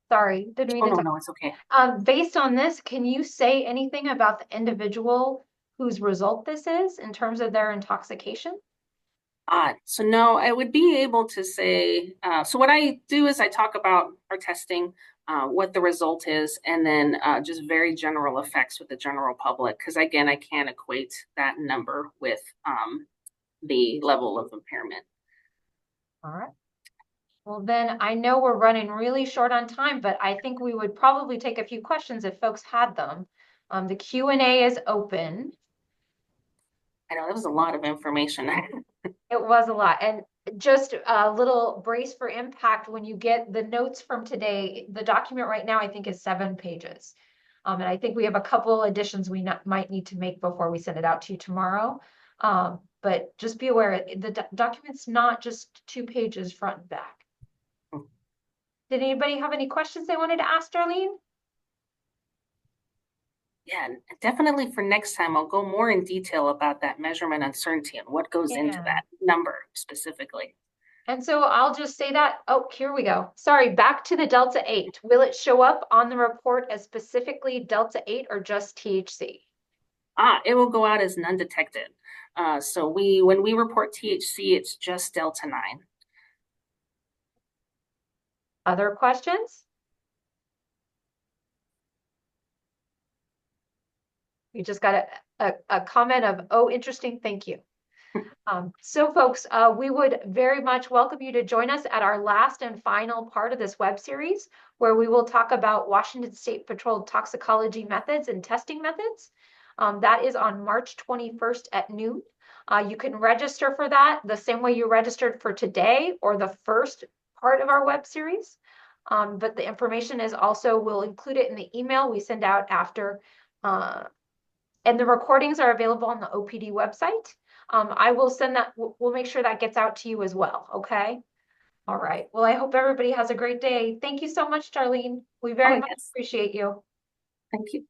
sorry, didn't mean to. No, it's okay. Based on this, can you say anything about the individual whose result this is in terms of their intoxication? So no, I would be able to say, so what I do is I talk about our testing, what the result is, and then just very general effects with the general public. Because again, I can't equate that number with the level of impairment. All right. Well, then I know we're running really short on time, but I think we would probably take a few questions if folks had them. The Q&A is open. I know that was a lot of information. It was a lot. And just a little brace for impact when you get the notes from today. The document right now, I think, is 7 pages. And I think we have a couple additions we might need to make before we send it out to you tomorrow. But just be aware, the document's not just 2 pages front and back. Did anybody have any questions they wanted to ask Darlene? Yeah, definitely for next time, I'll go more in detail about that measurement uncertainty and what goes into Yeah. that number specifically. And so I'll just say that, oh, here we go. Sorry, back to the Delta 8. Will it show up on the report as specifically Delta 8 or just THC? It will go out as undetected. So when we report THC, it's just Delta 9. Other questions? We just got a comment of, oh, interesting, thank you. So folks, we would very much welcome you to join us at our last and final part of this web series, where we will talk about Washington State Patrol toxicology methods and testing methods. That is on March 21st at noon. You can register for that the same way you registered for today or the first part of our web series. But the information is also, we'll include it in the email we send out after. And the recordings are available on the OPD website. I will send that, we'll make sure that gets out to you as well, okay? All right, well, I hope everybody has a great day. Thank you so much, Darlene. We very much Yes. appreciate you. Thank you.